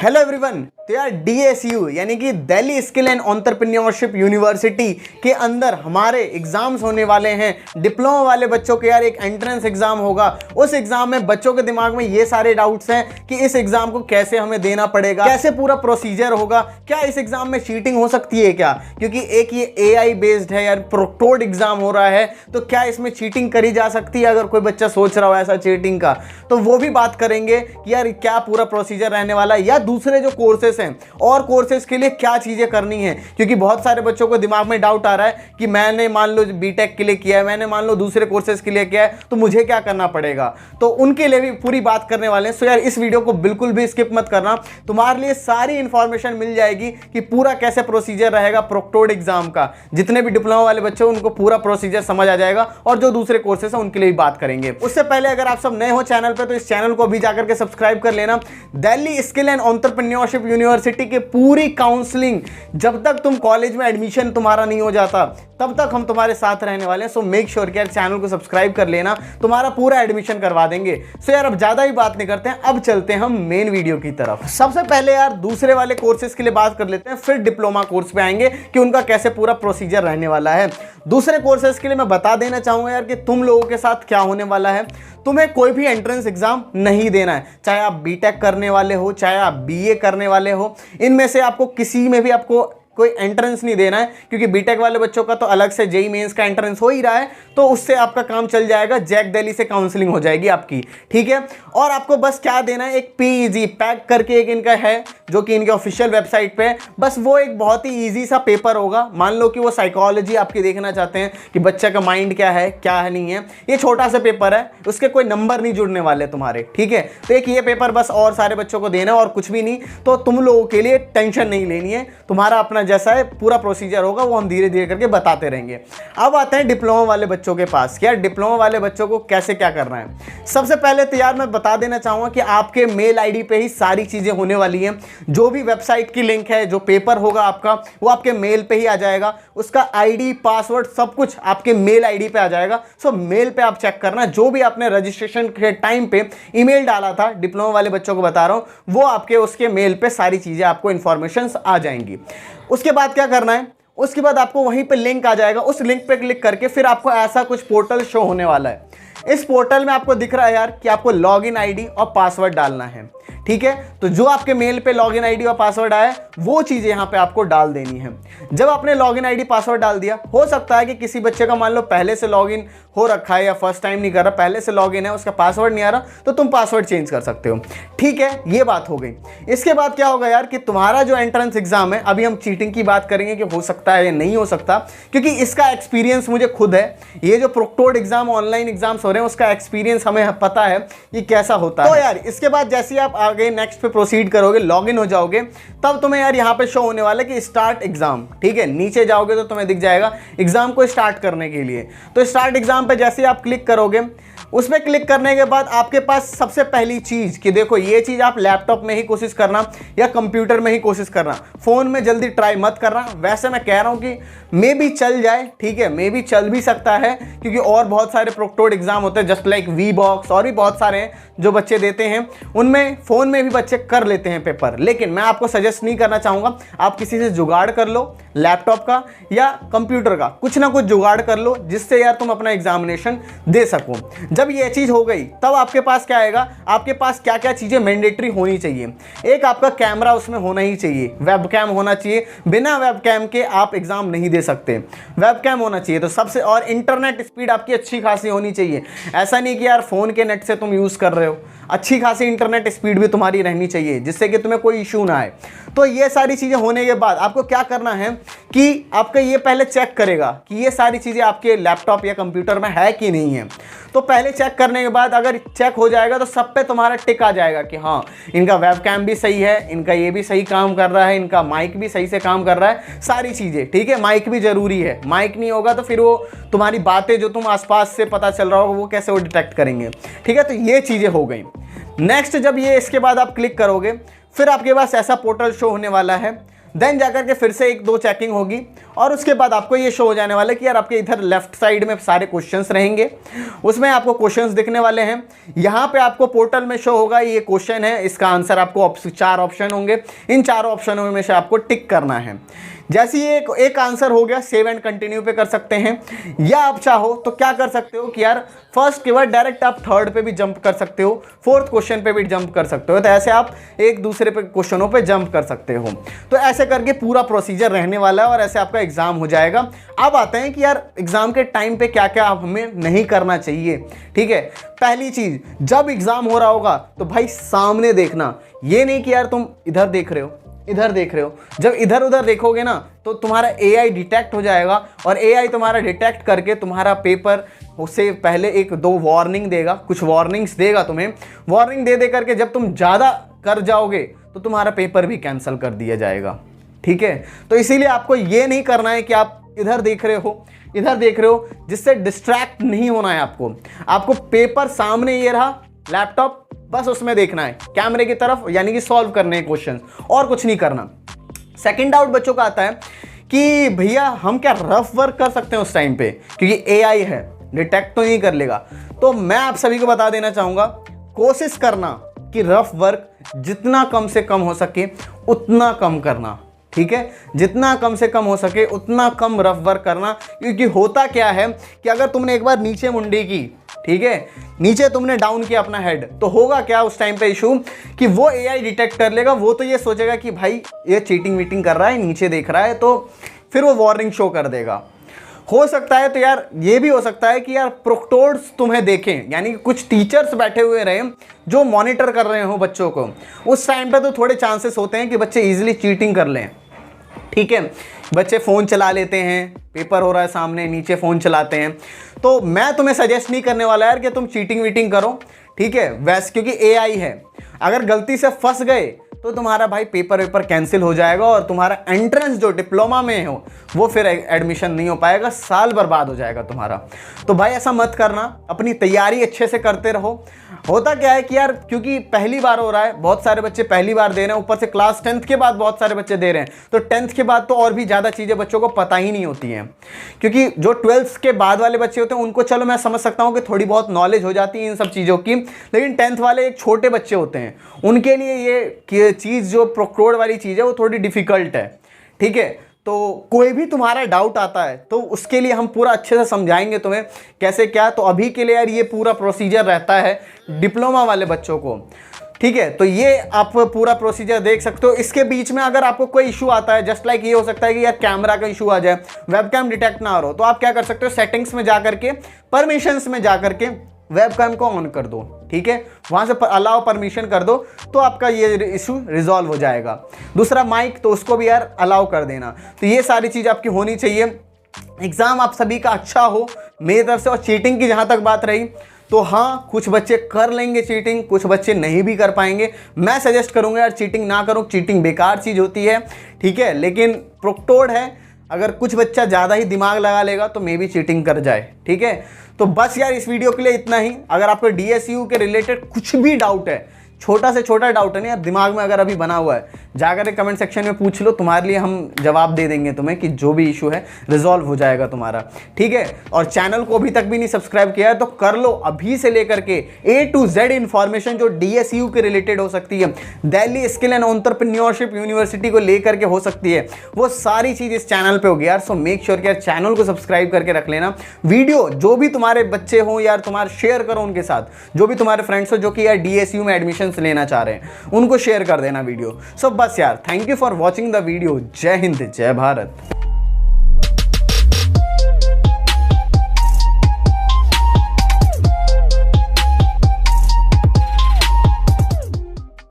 Hello everyone. तो यार DSU यानी कि Delhi skill and entrepreneurship university के अंदर हमारे एग्जाम्स होने वाले हैं। डिप्लोमा वाले बच्चों के यार एक एंट्रेंस एग्जाम होगा। उस एग्जाम में बच्चों के दिमाग में ये सारे डाउट्स हैं कि इस एग्जाम को कैसे हमें देना पड़ेगा, कैसे पूरा प्रोसीजर होगा, क्या इस एग्जाम में चीटिंग हो सकती है क्या, क्योंकि एक ये AI बेस्ड है यार, प्रोक्टोर्ड एग्जाम हो रहा है, तो क्या इसमें चीटिंग करी जा सकती है। अगर कोई बच्चा सोच रहा हो ऐसा चीटिंग का, तो वो भी बात करेंगे कि यार क्या पूरा प्रोसीजर रहने वाला है, या दूसरे जो कोर्सेस हैं और कोर्सेज के लिए क्या चीजें करनी है। क्योंकि बहुत सारे बच्चों को दिमाग में डाउट आ रहा है कि मैंने मान लो बीटेक के लिए किया है, मैंने मान लो दूसरे कोर्सेज के लिए किया है, तो मुझे क्या करना पड़ेगा। तो उनके लिए भी पूरी बात करने वाले हैं। सो यार इस वीडियो को बिल्कुल भी स्किप मत करना, तुम्हारे लिए सारी इंफॉर्मेशन मिल जाएगी कि पूरा कैसे प्रोसीजर रहेगा प्रोक्टोर्ड एग्जाम का। जितने भी डिप्लोमा वाले बच्चे उनको पूरा प्रोसीजर समझ आ जाएगा, और जो दूसरे कोर्सेज हैं उनके लिए भी बात करेंगे। उससे पहले अगर आप सब नए हो चैनल पे, तो इस चैनल को अभी जाकर के सब्सक्राइब कर लेना। Delhi skill and entrepreneurship university की पूरी काउंसलिंग, जब तक तुम कॉलेज में एडमिशन तुम्हारा नहीं हो जाता तब तक हम तुम्हारे साथ रहने वाले हैं। सो मेक श्योर कि यार चैनल को सब्सक्राइब कर लेना, तुम्हारा पूरा एडमिशन करवा देंगे। सो यार अब ज्यादा ही बात नहीं करते हैं, अब चलते हैं हम मेन वीडियो की तरफ। सबसे पहले यार दूसरे वाले कोर्सेज के लिए बात कर लेते हैं, फिर डिप्लोमा कोर्स पे आएंगे कि उनका कैसे पूरा प्रोसीजर रहने वाला है। दूसरे कोर्सेज के लिए मैं बता देना चाहूंगा यार कि तुम लोगों के साथ क्या होने वाला है। तुम्हें कोई भी एंट्रेंस एग्जाम नहीं देना है, चाहे आप बीटेक करने वाले हो, चाहे आप BA करने वाले हो, इनमें से आपको किसी में भी आपको कोई एंट्रेंस नहीं देना है। क्योंकि बीटेक वाले बच्चों का तो अलग से JEE मेंस का एंट्रेंस हो ही रहा है, तो उससे आपका काम चल जाएगा, जैक दिल्ली से काउंसलिंग हो जाएगी आपकी, ठीक है। और आपको बस क्या देना है, एक PEG पैक करके एक इनका है जो कि इनके ऑफिशियल वेबसाइट पे है। बस वो एक बहुत ही ईजी सा पेपर होगा। मान लो कि वो साइकोलॉजी आपकी देखना चाहते हैं कि बच्चे का माइंड क्या है क्या है नहीं है, ये छोटा सा पेपर है, उसके कोई नंबर नहीं जुड़ने वाले तुम्हारे, ठीक है। तो एक ये पेपर बस और सारे बच्चों को देना और कुछ भी नहीं। तो तुम लोगों के लिए टेंशन नहीं लेनी है, तुम्हारा अपना जैसा है पूरा प्रोसीजर होगा वो हम धीरे धीरे करके बताते रहेंगे। अब आते हैं डिप्लोमा वाले बच्चों के पास। यार डिप्लोमा वाले बच्चों को कैसे क्या करना है। सबसे पहले तो यार मैं बता देना चाहूंगा कि आपके मेल ID पे ही सारी चीजें होने वाली हैं। जो भी वेबसाइट की लिंक है, जो पेपर होगा आपका, वो आपके मेल पे ही आ जाएगा। उसका ID पासवर्ड सब कुछ आपके मेल ID पे आ जाएगा। सो मेल पे आप चेक करना, जो भी आपने रजिस्ट्रेशन के टाइम पे ईमेल डाला था, डिप्लोमा वाले बच्चों को बता रहा हूं, वो आपके उसके मेल पे सारी चीजें आपको इंफॉर्मेशन आ जाएंगी। उसके बाद क्या करना है, उसके बाद आपको वहीं पे लिंक आ जाएगा। उस लिंक पे क्लिक करके फिर आपको ऐसा कुछ पोर्टल शो होने वाला है। इस पोर्टल में आपको दिख रहा है यार कि आपको लॉगिन ID और पासवर्ड डालना है, ठीक है। तो जो आपके मेल पे लॉगिन ID और पासवर्ड आया वो चीज़ यहाँ पे आपको डाल देनी है। जब आपने लॉगिन ID पासवर्ड डाल दिया, हो सकता है कि किसी बच्चे का मान लो पहले से लॉगिन हो रखा है या फर्स्ट टाइम नहीं कर रहा, पहले से लॉगिन है, उसका पासवर्ड नहीं आ रहा, तो तुम पासवर्ड चेंज कर सकते हो, ठीक है। ये बात हो गई। इसके बाद क्या होगा यार कि तुम्हारा जो एंट्रेंस एग्जाम है, अभी हम चीटिंग की बात करेंगे कि हो सकता है या नहीं हो सकता, क्योंकि इसका एक्सपीरियंस मुझे खुद है। ये जो प्रोक्टोर्ड एग्जाम ऑनलाइन एग्जाम्स हो रहे हैं उसका एक्सपीरियंस हमें पता है कि कैसा होता है। तो यार इसके बाद जैसे आप आगे नेक्स्ट पे प्रोसीड करोगे, लॉगिन हो जाओगे, तब तुम्हें यार यहाँ पे शो होने वाला है कि स्टार्ट एग्जाम, ठीक है। नीचे जाओगे तो तुम्हें दिख जाएगा एग्जाम को स्टार्ट करने के लिए। तो स्टार्ट एग्जाम पे जैसे आप क्लिक करोगे, उसमें क्लिक करने के बाद आपके पास सबसे पहली चीज कि देखो ये चीज आप लैपटॉप में ही कोशिश करना या कंप्यूटर में ही कोशिश करना, फोन में जल्दी ट्राई मत करना। वैसे मैं कह रहा हूं कि मे भी चल जाए, ठीक है, मे भी चल भी सकता है, क्योंकि और बहुत सारे प्रोक्टोर्ड एग्जाम होते हैं जस्ट लाइक VBOX, और भी बहुत सारे हैं जो बच्चे देते हैं, उनमें फोन में भी बच्चे कर लेते हैं पेपर। लेकिन मैं आपको सजेस्ट नहीं करना चाहूंगा, आप किसी से जुगाड़ कर लो, लैपटॉप का या कंप्यूटर का, कुछ ना कुछ जुगाड़ कर लो जिससे यार तुम अपना एग्जामिनेशन दे सको। जब ये चीज हो गई तब आपके पास क्या आएगा, आपके पास क्या क्या चीजें मैंडेटरी होनी चाहिए। एक आपका कैमरा उसमें होना ही चाहिए, वेबकैम होना चाहिए, बिना वेबकैम के आप एग्जाम नहीं दे सकते, वेबकैम होना चाहिए। तो सबसे, और इंटरनेट स्पीड आपकी अच्छी खासी होनी चाहिए। ऐसा नहीं कि यार फोन के नेट से तुम यूज कर रहे हो, अच्छी खासी इंटरनेट स्पीड भी तुम्हारी रहनी चाहिए जिससे कि तुम्हें कोई इशू ना आए। तो ये सारी चीजें होने के बाद आपको क्या करना है कि आपका ये पहले चेक करेगा कि ये सारी चीजें आपके लैपटॉप या कंप्यूटर में है कि नहीं है। तो पहले चेक करने के बाद अगर चेक हो जाएगा तो सब पे तुम्हारा टिक आ जाएगा कि हाँ इनका वेबकैम भी सही है, इनका ये भी सही काम कर रहा है, इनका माइक भी सही से काम कर रहा है, सारी चीज़ें, ठीक है। माइक भी जरूरी है, माइक नहीं होगा तो फिर वो तुम्हारी बातें जो तुम आसपास से पता चल रहा होगा वो कैसे वो डिटेक्ट करेंगे, ठीक है। तो ये चीज़ें हो गई। नेक्स्ट जब ये इसके बाद आप क्लिक करोगे, फिर आपके पास ऐसा पोर्टल शो होने वाला है देन जाकर के फिर से 1-2 चेकिंग होगी और उसके बाद आपको ये शो हो जाने वाला है कि यार आपके इधर लेफ्ट साइड में सारे क्वेश्चंस रहेंगे, उसमें आपको क्वेश्चंस दिखने वाले हैं। यहाँ पे आपको पोर्टल में शो होगा ये क्वेश्चन है, इसका आंसर आपको 4 ऑप्शन होंगे, इन 4 ऑप्शनों में से आपको टिक करना है। जैसे ही एक आंसर हो गया, सेव एंड कंटिन्यू पे कर सकते हैं, या आप चाहो तो क्या कर सकते हो कि यार फर्स्ट के बाद डायरेक्ट आप थर्ड पे भी जंप कर सकते हो, फोर्थ क्वेश्चन पे भी जंप कर सकते हो। तो ऐसे आप एक दूसरे पे क्वेश्चनों पे जंप कर सकते हो। तो ऐसे करके पूरा प्रोसीजर रहने वाला है और ऐसे आपका एग्जाम हो जाएगा। अब आते हैं कि यार एग्जाम के टाइम पे क्या क्या हमें नहीं करना चाहिए। ठीक है, पहली चीज, जब एग्जाम हो रहा होगा तो भाई सामने देखना, ये नहीं कि यार तुम इधर देख रहे हो इधर देख रहे हो। जब इधर उधर देखोगे ना तो तुम्हारा AI डिटेक्ट हो जाएगा और AI तुम्हारा डिटेक्ट करके तुम्हारा पेपर उससे पहले 1-2 वार्निंग देगा, कुछ वार्निंग्स देगा तुम्हें। वार्निंग दे करके जब तुम ज़्यादा कर जाओगे तो तुम्हारा पेपर भी कैंसिल कर दिया जाएगा। ठीक है, तो इसीलिए आपको ये नहीं करना है कि आप इधर देख रहे हो, जिससे डिस्ट्रैक्ट नहीं होना है आपको पेपर सामने ये रहा, लैपटॉप बस उसमें देखना है कैमरे की तरफ, यानी कि सॉल्व करने हैं क्वेश्चन, और कुछ नहीं करना। सेकंड डाउट बच्चों का आता है कि भैया हम क्या रफ वर्क कर सकते हैं उस टाइम पे, क्योंकि AI है, डिटेक्ट तो नहीं कर लेगा। तो मैं आप सभी को बता देना चाहूँगा, कोशिश करना कि रफ वर्क जितना कम से कम हो सके उतना कम करना। ठीक है, जितना कम से कम हो सके उतना कम रफ वर्क करना, क्योंकि होता क्या है कि अगर तुमने एक बार नीचे मुंडी की, ठीक है, नीचे तुमने डाउन किया अपना हेड, तो होगा क्या उस टाइम पे इशू कि वो AI डिटेक्ट कर लेगा। वो तो ये सोचेगा कि भाई ये चीटिंग वीटिंग कर रहा है, नीचे देख रहा है, तो फिर वो वार्निंग शो कर देगा। हो सकता है तो यार ये भी हो सकता है कि यार प्रोक्टोर्स तुम्हें देखें, यानी कि कुछ टीचर्स बैठे हुए रहे जो मॉनिटर कर रहे हो बच्चों को। उस टाइम पे तो थोड़े चांसेस होते हैं कि बच्चे इजीली चीटिंग कर लें। ठीक है, बच्चे फ़ोन चला लेते हैं, पेपर हो रहा है सामने, नीचे फ़ोन चलाते हैं। तो मैं तुम्हें सजेस्ट नहीं करने वाला यार कि तुम चीटिंग वीटिंग करो। ठीक है, वैसे क्योंकि AI है, अगर गलती से फंस गए तो तुम्हारा भाई पेपर कैंसिल हो जाएगा और तुम्हारा एंट्रेंस जो डिप्लोमा में हो वो फिर एडमिशन नहीं हो पाएगा, साल बर्बाद हो जाएगा तुम्हारा। तो भाई ऐसा मत करना, अपनी तैयारी अच्छे से करते रहो। होता क्या है कि यार क्योंकि पहली बार हो रहा है, बहुत सारे बच्चे पहली बार दे रहे हैं, ऊपर से क्लास 10th के बाद बहुत सारे बच्चे दे रहे हैं, तो 10th के बाद तो और भी ज़्यादा चीज़ें बच्चों को पता ही नहीं होती हैं। क्योंकि जो 12th के बाद वाले बच्चे होते हैं उनको चलो मैं समझ सकता हूँ कि थोड़ी बहुत नॉलेज हो जाती है इन सब चीज़ों की, लेकिन 10th वाले एक छोटे बच्चे होते हैं, उनके लिए ये चीज़ जो प्रोक्टोर्ड वाली चीज़ है वो थोड़ी डिफ़िकल्ट है। ठीक है, तो कोई भी तुम्हारा डाउट आता है तो उसके लिए हम पूरा अच्छे से समझाएंगे तुम्हें कैसे क्या। तो अभी के लिए यार ये पूरा प्रोसीजर रहता है डिप्लोमा वाले बच्चों को। ठीक है, तो ये आप पूरा प्रोसीजर देख सकते हो। इसके बीच में अगर आपको कोई इशू आता है, जस्ट लाइक ये हो सकता है कि यार कैमरा का इशू आ जाए, वेबकैम डिटेक्ट ना हो, तो आप क्या कर सकते हो, सेटिंग्स में जा करके, परमिशंस में जा करके वेबकैम को ऑन कर दो। ठीक है, वहाँ से अलाउ परमिशन कर दो तो आपका ये इशू रिजॉल्व हो जाएगा। दूसरा माइक, तो उसको भी यार अलाउ कर देना। तो ये सारी चीज़ आपकी होनी चाहिए। एग्ज़ाम आप सभी का अच्छा हो मेरी तरफ से। और चीटिंग की जहाँ तक बात रही तो हाँ, कुछ बच्चे कर लेंगे चीटिंग, कुछ बच्चे नहीं भी कर पाएंगे। मैं सजेस्ट करूँगा यार चीटिंग ना करो, चीटिंग बेकार चीज़ होती है। ठीक है, लेकिन प्रोक्टोर्ड है, अगर कुछ बच्चा ज़्यादा ही दिमाग लगा लेगा तो मे भी चीटिंग कर जाए। ठीक है, तो बस यार इस वीडियो के लिए इतना ही। अगर आपको DSU के रिलेटेड कुछ भी डाउट है, छोटा से छोटा डाउट है नहीं यार दिमाग में अगर अभी बना हुआ है, जाकर कमेंट सेक्शन में पूछ लो, तुम्हारे लिए हम जवाब दे देंगे तुम्हें कि जो भी इशू है रिजॉल्व हो जाएगा तुम्हारा। ठीक है, और चैनल को अभी तक भी नहीं सब्सक्राइब किया है तो कर लो अभी से लेकर के A to Z इन्फॉर्मेशन जो DSU के रिलेटेड हो सकती है, Delhi skill and entrepreneurship university को लेकर के हो सकती है, वो सारी चीज़ इस चैनल पर होगी यार। सो मेक श्योर कि यार चैनल को सब्सक्राइब करके रख लेना। वीडियो जो भी तुम्हारे बच्चे हो यार तुम्हारे शेयर करो उनके साथ, जो भी तुम्हारे फ्रेंड्स हो जो कि यार DSU में एडमिशन लेना चाह रहे हैं उनको शेयर कर देना वीडियो। सो बस यार, thank you for watching the video. जय हिंद, जय भारत।